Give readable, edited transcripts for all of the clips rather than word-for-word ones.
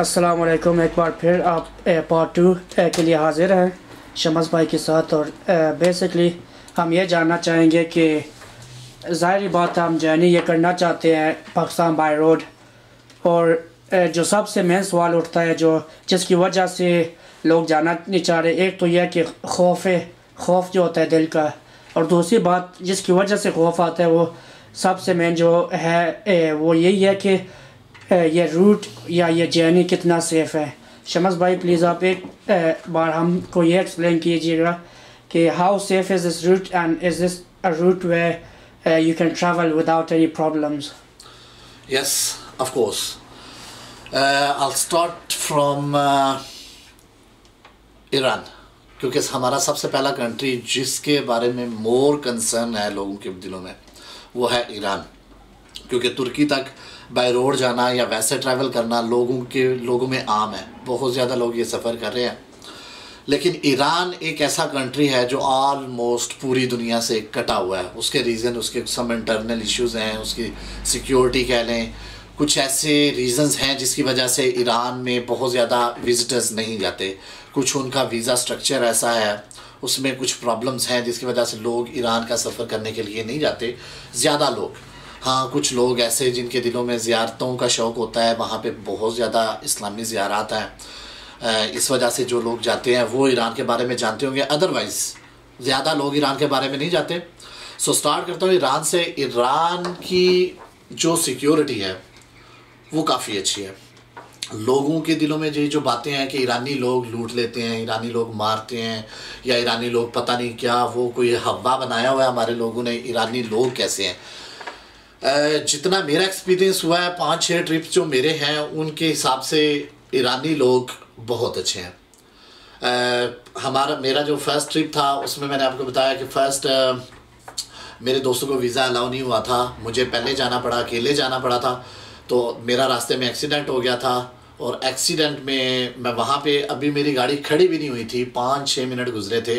अस्सलाम वालेकुम। एक बार फिर आप पार्ट 2 के लिए हाजिर हैं शमस भाई के साथ। और बेसिकली हम ये जानना चाहेंगे कि ज़ाहिर बात हम जर्नी ये करना चाहते हैं पाकिस्तान बाय रोड, और जो सबसे मेन सवाल उठता है जो जिसकी वजह से लोग जाना नहीं चाह रहे, एक तो यह कि खौफ जो होता है दिल का, और दूसरी बात जिसकी वजह से खौफ आता है वो सबसे मेन जो है वो यही है कि ये रूट या ये जर्नी कितना सेफ़ है। शमस भाई प्लीज़ आप एक बार हमको ये एक्सप्लेन कीजिएगा कि how safe is this route and is this a route where you can travel without any problems? Yes, of course. I'll start from Iran, क्योंकि हमारा सबसे पहला कंट्री जिसके बारे में मोर कंसर्न है लोगों के दिलों में वो है ईरान। क्योंकि तुर्की तक बाय रोड जाना या वैसे ट्रैवल करना लोगों में आम है, बहुत ज़्यादा लोग ये सफ़र कर रहे हैं। लेकिन ईरान एक ऐसा कंट्री है जो ऑलमोस्ट पूरी दुनिया से कटा हुआ है। उसके रीज़न उसके सम इंटरनल इश्यूज़ हैं, उसकी सिक्योरिटी कह लें, कुछ ऐसे रीज़न्स हैं जिसकी वजह से ईरान में बहुत ज़्यादा विज़िटर्स नहीं जाते। कुछ उनका वीज़ा स्ट्रक्चर ऐसा है, उसमें कुछ प्रॉब्लम्स हैं जिसकी वजह से लोग ईरान का सफ़र करने के लिए नहीं जाते ज़्यादा लोग। हाँ, कुछ लोग ऐसे जिनके दिलों में ज़ियारतों का शौक़ होता है, वहाँ पे बहुत ज़्यादा इस्लामी ज़ियारात हैं, इस वजह से जो लोग जाते हैं वो ईरान के बारे में जानते होंगे। अदरवाइज़ ज़्यादा लोग ईरान के बारे में नहीं जाते। सो स्टार्ट करता हूँ ईरान से। ईरान की जो सिक्योरिटी है वो काफ़ी अच्छी है। लोगों के दिलों में ये जो बातें हैं कि ईरानी लोग लूट लेते हैं, ईरानी लोग मारते हैं, या ईरानी लोग पता नहीं क्या, वो कोई हवा बनाया हुआ है हमारे लोगों ने। ईरानी लोग कैसे हैं, जितना मेरा एक्सपीरियंस हुआ है 5-6 ट्रिप्स जो मेरे हैं उनके हिसाब से ईरानी लोग बहुत अच्छे हैं। मेरा जो फर्स्ट ट्रिप था उसमें मैंने आपको बताया कि फर्स्ट मेरे दोस्तों को वीज़ा अलाउ नहीं हुआ था, मुझे पहले जाना पड़ा, अकेले जाना पड़ा था। तो मेरा रास्ते में एक्सीडेंट हो गया था, और एक्सीडेंट में मैं वहाँ पे अभी मेरी गाड़ी खड़ी भी नहीं हुई थी, 5-6 मिनट गुजरे थे।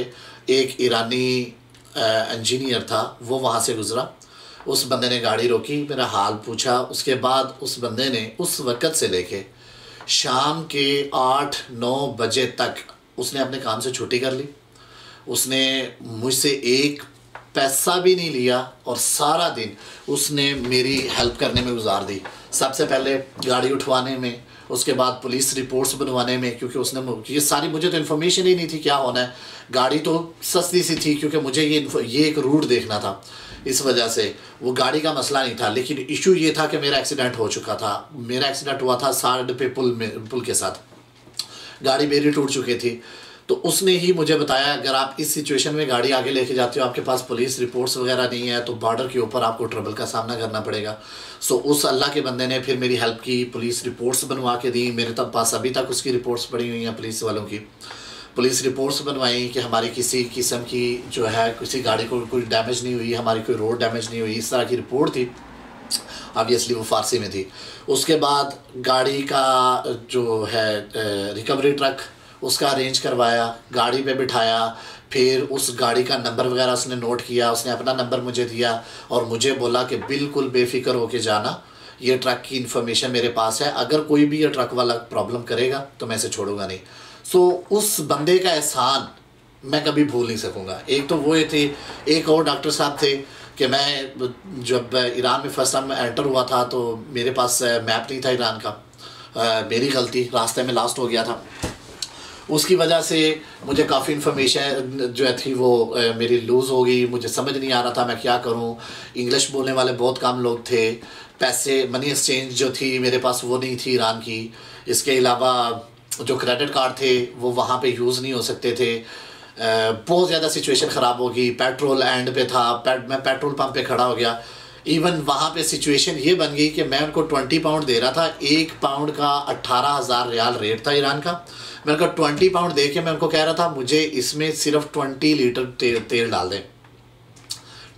एक ईरानी इंजीनियर था, वो वहाँ से गुज़रा, उस बंदे ने गाड़ी रोकी, मेरा हाल पूछा। उसके बाद उस बंदे ने उस वक़्त से लेके शाम के 8-9 बजे तक उसने अपने काम से छुट्टी कर ली। उसने मुझसे एक पैसा भी नहीं लिया, और सारा दिन उसने मेरी हेल्प करने में गुजार दी। सबसे पहले गाड़ी उठवाने में, उसके बाद पुलिस रिपोर्ट्स बनवाने में, क्योंकि उसने ये सारी, मुझे तो इन्फॉर्मेशन ही नहीं थी क्या होना है। गाड़ी तो सस्ती सी थी क्योंकि मुझे ये एक रूट देखना था, इस वजह से वो गाड़ी का मसला नहीं था। लेकिन इशू ये था कि मेरा एक्सीडेंट हो चुका था। मेरा एक्सीडेंट हुआ था साइड पे पुल के साथ, गाड़ी मेरी टूट चुकी थी। तो उसने ही मुझे बताया अगर आप इस सिचुएशन में गाड़ी आगे लेके जाते हो, आपके पास पुलिस रिपोर्ट्स वगैरह नहीं है, तो बॉर्डर के ऊपर आपको ट्रबल का सामना करना पड़ेगा। सो उस अल्लाह के बंदे ने फिर मेरी हेल्प की, पुलिस रिपोर्ट्स बनवा के दी। मेरे पास अभी तक उसकी रिपोर्ट्स पड़ी हुई हैं, पुलिस वालों की पुलिस रिपोर्ट्स बनवाई कि हमारी किसी किस्म की जो है किसी गाड़ी को कोई डैमेज नहीं हुई, हमारी कोई रोड डैमेज नहीं हुई, इस तरह की रिपोर्ट थी। ऑब्वियसली वो फ़ारसी में थी। उसके बाद गाड़ी का जो है रिकवरी ट्रक, उसका अरेंज करवाया, गाड़ी पे बिठाया। फिर उस गाड़ी का नंबर वगैरह उसने नोट किया, उसने अपना नंबर मुझे दिया और मुझे बोला कि बिल्कुल बेफिक्र होके जाना, ये ट्रक की इन्फॉर्मेशन मेरे पास है, अगर कोई भी ये ट्रक वाला प्रॉब्लम करेगा तो मैं इसे छोड़ूंगा नहीं। सो उस बंदे का एहसान मैं कभी भूल नहीं सकूँगा। एक तो वो ये थे, एक और डॉक्टर साहब थे कि मैं जब ईरान में फर्स्ट टाइम एंटर हुआ था तो मेरे पास मैप नहीं था ईरान का, मेरी गलती, रास्ते में लास्ट हो गया था। उसकी वजह से मुझे काफ़ी इन्फॉर्मेशन जो है थी वो मेरी लूज़ हो गई, मुझे समझ नहीं आ रहा था मैं क्या करूं। इंग्लिश बोलने वाले बहुत कम लोग थे, पैसे मनी एक्सचेंज जो थी मेरे पास वो नहीं थी ईरान की। इसके अलावा जो क्रेडिट कार्ड थे वो वहाँ पे यूज़ नहीं हो सकते थे। बहुत ज़्यादा सिचुएशन ख़राब हो गई। पेट्रोल एंड पे था, मैं पेट्रोल पंप पे खड़ा हो गया। इवन वहाँ पे सिचुएशन ये बन गई कि मैं उनको 20 पाउंड दे रहा था, 1 पाउंड का 18,000 रियाल रेट था ईरान का। मैं उनको 20 पाउंड दे के मैं उनको कह रहा था मुझे इसमें सिर्फ 20 लीटर तेल डाल दें,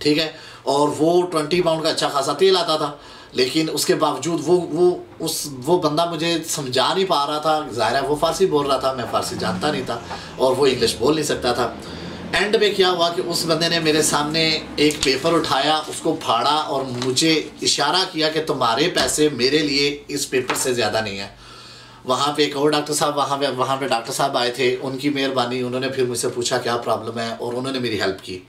ठीक है। और वो 20 पाउंड का अच्छा खासा तेल आता था, लेकिन उसके बावजूद वो बंदा मुझे समझा नहीं पा रहा था। ज़ाहिर है वो फ़ारसी बोल रहा था, मैं फ़ारसी जानता नहीं था, और वो इंग्लिश बोल नहीं सकता था। एंड में क्या हुआ कि उस बंदे ने मेरे सामने एक पेपर उठाया, उसको फाड़ा और मुझे इशारा किया कि तुम्हारे पैसे मेरे लिए इस पेपर से ज़्यादा नहीं है। वहाँ पे एक और डॉक्टर साहब वहाँ पे डॉक्टर साहब आए थे, उनकी मेहरबानी, उन्होंने फिर मुझसे पूछा क्या प्रॉब्लम है और उन्होंने मेरी हेल्प की।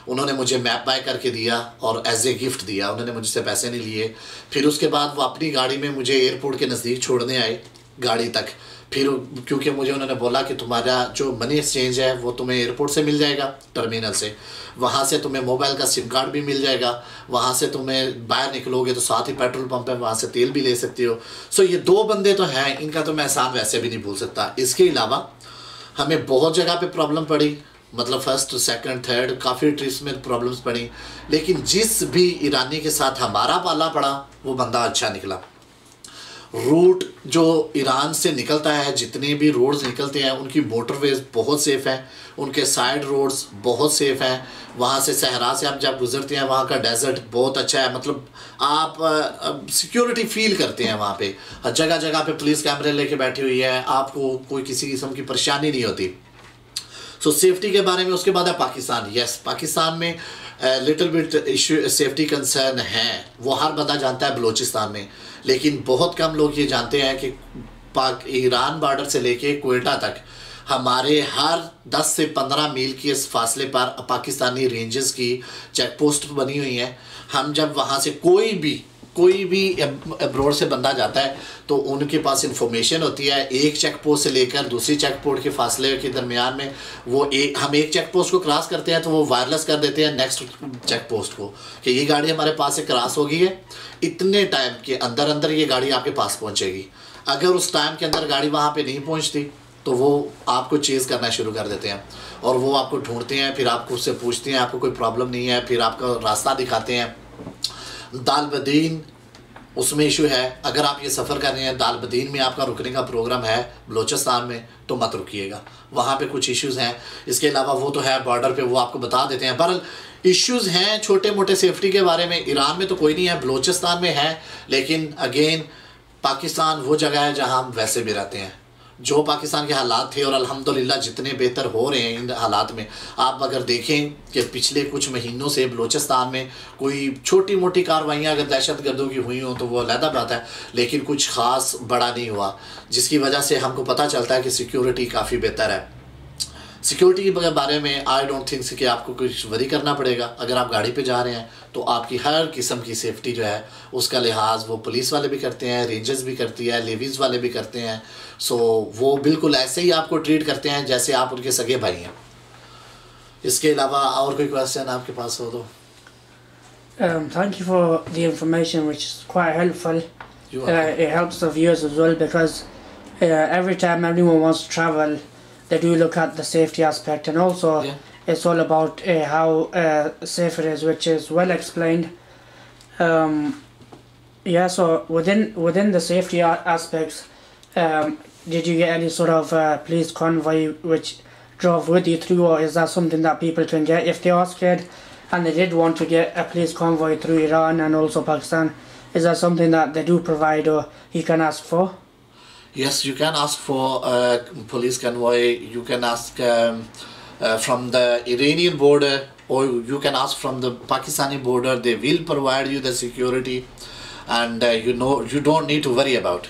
उन्होंने मुझे मैप बाय करके दिया और एज ए गिफ्ट दिया, उन्होंने मुझसे पैसे नहीं लिए। फिर उसके बाद वो अपनी गाड़ी में मुझे एयरपोर्ट के नज़दीक छोड़ने आए गाड़ी तक। फिर क्योंकि मुझे उन्होंने बोला कि तुम्हारा जो मनी एक्सचेंज है वो तुम्हें एयरपोर्ट से मिल जाएगा, टर्मिनल से, वहाँ से तुम्हें मोबाइल का सिम कार्ड भी मिल जाएगा, वहाँ से तुम्हें बाहर निकलोगे तो साथ ही पेट्रोल पंप है, वहाँ से तेल भी ले सकते हो। सो ये 2 बंदे तो हैं, इनका तो मैं एहसान वैसे भी नहीं भूल सकता। इसके अलावा हमें बहुत जगह पे प्रॉब्लम पड़ी, मतलब फर्स्ट सेकंड थर्ड काफ़ी ट्रिप्स में प्रॉब्लम्स पड़ी, लेकिन जिस भी ईरानी के साथ हमारा पाला पड़ा वो बंदा अच्छा निकला। रूट जो ईरान से निकलता है, जितने भी रोड्स निकलते हैं उनकी मोटरवेज बहुत सेफ़ हैं, उनके साइड रोड्स बहुत सेफ़ हैं। वहाँ से सहरा से आप जब गुजरते हैं वहाँ का डेजर्ट बहुत अच्छा है, मतलब आप सिक्योरिटी फील करते हैं वहाँ पे। जगह जगह पे पुलिस कैमरे लेके बैठी हुई है, आपको कोई किसी किस्म की परेशानी नहीं होती। सो सेफ्टी के बारे में। उसके बाद है पाकिस्तान। यस, पाकिस्तान में little bit issue safety concern है, वो हर बंदा जानता है बलूचिस्तान में, लेकिन बहुत कम लोग ये जानते हैं कि ईरान बॉर्डर से लेके क्वेटा तक हमारे हर 10 से 15 मील के इस फासले पर पाकिस्तानी रेंजेस की चेक पोस्ट बनी हुई हैं। हम जब वहाँ से कोई भी अब्रॉड से बंदा जाता है तो उनके पास इंफॉर्मेशन होती है, एक चेक पोस्ट से लेकर दूसरी चेक पोस्ट के फासले के दरमियान में हम एक चेक पोस्ट को क्रॉस करते हैं तो वो वायरलेस कर देते हैं नेक्स्ट चेक पोस्ट को कि ये गाड़ी हमारे पास से क्रॉस हो गई है, इतने टाइम के अंदर ये गाड़ी आपके पास पहुंचेगी। अगर उस टाइम के अंदर गाड़ी वहाँ पे नहीं पहुँचती तो वो आपको चेज़ करना शुरू कर देते हैं और वो आपको ढूंढते हैं, फिर आपको उससे पूछते हैं आपको कोई प्रॉब्लम नहीं है, फिर आपका रास्ता दिखाते हैं। दालबदीन उसमें इशू है, अगर आप ये सफ़र कर रहे हैं दालबदीन में आपका रुकने का प्रोग्राम है बलूचिस्तान में तो मत रुकिएगा, वहाँ पे कुछ इश्यूज़ हैं। इसके अलावा वो तो है बॉर्डर पे, वो आपको बता देते हैं। बहरहाल इश्यूज़ हैं छोटे मोटे सेफ्टी के बारे में। ईरान में तो कोई नहीं है, बलूचिस्तान में है, लेकिन अगेन पाकिस्तान वो जगह है जहाँ हम वैसे भी रहते हैं। जो पाकिस्तान के हालात थे और अल्हम्दुलिल्लाह जितने बेहतर हो रहे हैं इन हालात में, आप अगर देखें कि पिछले कुछ महीनों से बलूचिस्तान में कोई छोटी मोटी कार्रवाइयाँ अगर दहशतगर्दों की हुई हों तो वो अलग बात है, लेकिन कुछ ख़ास बड़ा नहीं हुआ, जिसकी वजह से हमको पता चलता है कि सिक्योरिटी काफ़ी बेहतर है। सिक्योरिटी के बारे में आई डोंट थिंक कि आपको कुछ वरी करना पड़ेगा। अगर आप गाड़ी पे जा रहे हैं तो आपकी हर किस्म की सेफ्टी जो है उसका लिहाज वो पुलिस वाले भी करते हैं, रेंजर्स भी करती है, लेवीज़ वाले भी करते हैं। सो वो बिल्कुल ऐसे ही आपको ट्रीट करते हैं जैसे आप उनके सगे भाई हैं। इसके अलावा और कोई क्वेश्चन आपके पास हो तो? Thank you for the information, which is quite helpful. It helps the viewers as well, because every time anyone wants to travel, they do look at the safety aspect, and also it's all about how safe it is, which is well explained. So within the safety aspects, did you get any sort of police convoy which drove with you through, or is that something that people can get if they are scared and they did want to get a police convoy through Iran and also Pakistan? Is that something that they do provide, or you can ask for? Yes, you can ask for police convoy. You can ask from the Iranian border, or you can ask from the Pakistani border. They will provide you the security, and you don't need to worry about.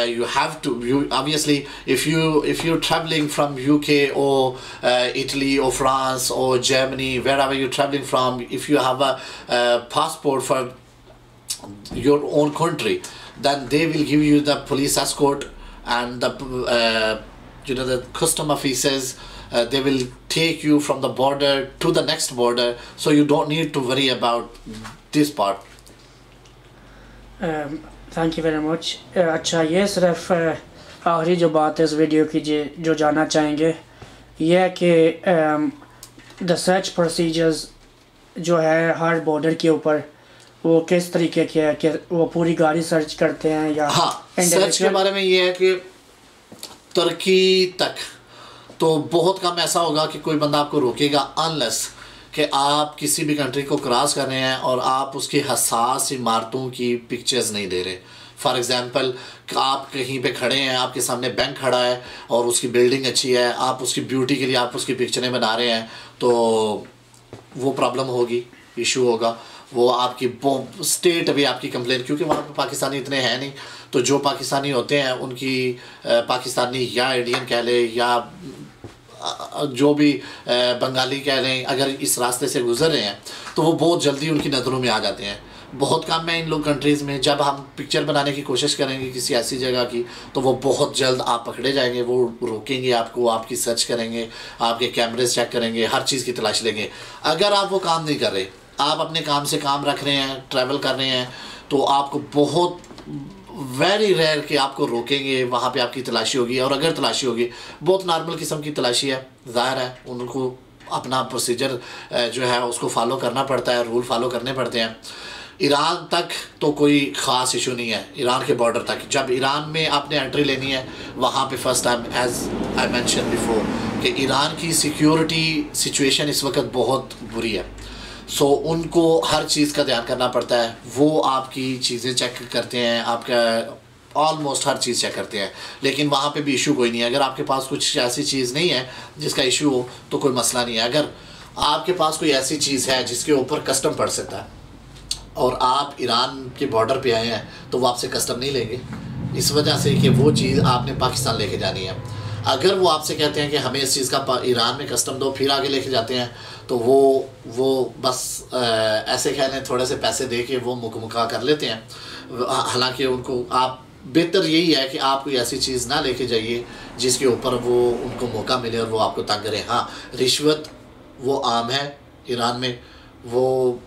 You have to. Obviously, if you're traveling from UK or Italy or France or Germany, wherever you're traveling from, if you have a passport for your own country, then they will give you the police escort, and the custom officers they will take you from the border to the next border, so you don't need to worry about this part. Thank you very much. अच्छा, ये सिर्फ आखिरी जो बात है इस video की जो जानना चाहेंगे ये है कि द सर्च प्रोसीजर्स जो है हर बॉर्डर के ऊपर वो किस तरीके के है, कि वो पूरी गाड़ी सर्च करते हैं या? हाँ, सर्च के बारे में ये है कि तुर्की तक तो बहुत कम ऐसा होगा कि कोई बंदा आपको रोकेगा, अनलेस कि आप किसी भी कंट्री को क्रॉस कर रहे हैं और आप उसकी हसास इमारतों की पिक्चर्स नहीं दे रहे। फॉर एग्ज़ाम्पल, आप कहीं पे खड़े हैं, आपके सामने बैंक खड़ा है और उसकी बिल्डिंग अच्छी है, आप उसकी ब्यूटी के लिए आप उसकी पिक्चरें बना रहे हैं, तो वो प्रॉब्लम होगी, इशू होगा। वो आपकी स्टेट भी आपकी कंप्लेन, क्योंकि वहाँ पे पाकिस्तानी इतने हैं नहीं, तो जो पाकिस्तानी होते हैं उनकी पाकिस्तानी या इंडियन कह ले या जो भी बंगाली कह लें, अगर इस रास्ते से गुजर रहे हैं तो वो बहुत जल्दी उनकी नज़रों में आ जाते हैं। बहुत कम है इन लोग कंट्रीज़ में, जब हम पिक्चर बनाने की कोशिश करेंगे किसी ऐसी जगह की तो वो बहुत जल्द आप पकड़े जाएंगे, वो रोकेंगे आपको, आपकी सर्च करेंगे, आपके कैमरेज चेक करेंगे, हर चीज़ की तलाश लेंगे। अगर आप वो काम नहीं कर रहे, आप अपने काम से काम रख रहे हैं, ट्रैवल कर रहे हैं, तो आपको बहुत वेरी रेयर कि आपको रोकेंगे, वहाँ पे आपकी तलाशी होगी। और अगर तलाशी होगी बहुत नॉर्मल किस्म की तलाशी है, ज़ाहिर है उनको अपना प्रोसीजर जो है उसको फॉलो करना पड़ता है, रूल फॉलो करने पड़ते हैं। ईरान तक तो कोई ख़ास इशू नहीं है, ईरान के बॉर्डर तक जब ईरान में आपने एंट्री लेनी है वहाँ पे first time as I mention before कि ईरान की सिक्योरिटी सिचुएशन इस वक्त बहुत बुरी है। सो उनको हर चीज़ का ध्यान करना पड़ता है, वो आपकी चीज़ें चेक करते हैं, आपका ऑलमोस्ट हर चीज़ चेक करते हैं। लेकिन वहाँ पे भी इशू कोई नहीं है, अगर आपके पास कुछ ऐसी चीज़ नहीं है जिसका इशू हो तो कोई मसला नहीं है। अगर आपके पास कोई ऐसी चीज़ है जिसके ऊपर कस्टम पड़ सकता है और आप ईरान के बॉर्डर पे आए हैं तो वो आपसे कस्टम नहीं लेंगे, इस वजह से कि वो चीज़ आपने पाकिस्तान लेके जानी है। अगर वो आपसे कहते हैं कि हमें इस चीज़ का ईरान में कस्टम दो, फिर आगे लेके जाते हैं, तो वो बस ऐसे कह लें थोड़े से पैसे दे के वो मुकमुका कर लेते हैं। हालांकि उनको आप बेहतर यही है कि आप कोई ऐसी चीज़ ना लेके जाइए जिसके ऊपर वो उनको मौका मिले और वो आपको तंग करें। हाँ, रिश्वत वो आम है ईरान में, वो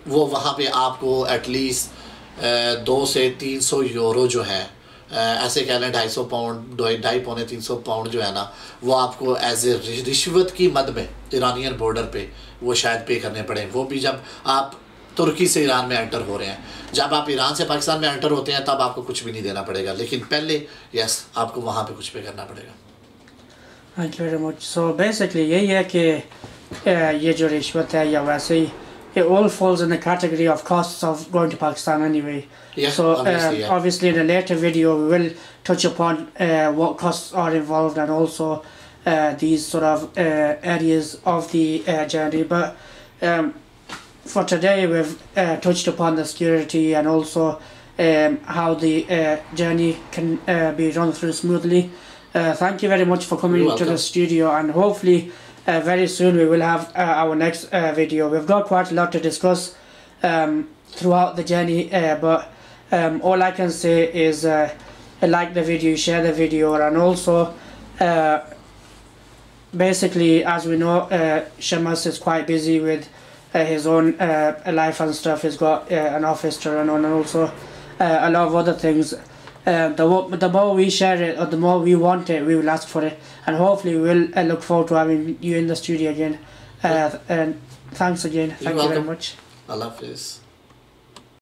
वहाँ पे आपको एटलीस्ट 200 से 300 यूरो जो है, ऐसे कह लें 250 पाउंड, 250-300 पाउंड जो है ना, वो आपको एज ए रिश्वत की मद में ईरानियन बॉर्डर पे वो शायद पे करने पड़े। वो भी जब आप तुर्की से ईरान में एंटर हो रहे हैं, जब आप ईरान से पाकिस्तान में एंटर होते हैं तब आपको कुछ भी नहीं देना पड़ेगा, लेकिन पहले यस आपको वहाँ पे कुछ पे करना पड़ेगा। Thank you very much. So basically यही है कि ये जो रिश्वत है या वैसे ही, it all falls in the category of costs of going to Pakistan anyway. Yeah, so obviously in a later video we will touch upon what costs are involved and also these sort of areas of the journey. But for today we've touched upon the security and also how the journey can be run through smoothly. Thank you very much for coming to the studio, and hopefully very soon we will have our next video. We've got quite a lot to discuss throughout the journey, but all I can say is like the video, share the video, and also basically, as we know, Shamas is quite busy with his own life and stuff. He's got an office to run on and also a lot of other things. The more we share it or the more we want it, we will ask for it, and hopefully we will look forward to having you in the studio again. And thanks again. Thank you very much. Allah Hafiz.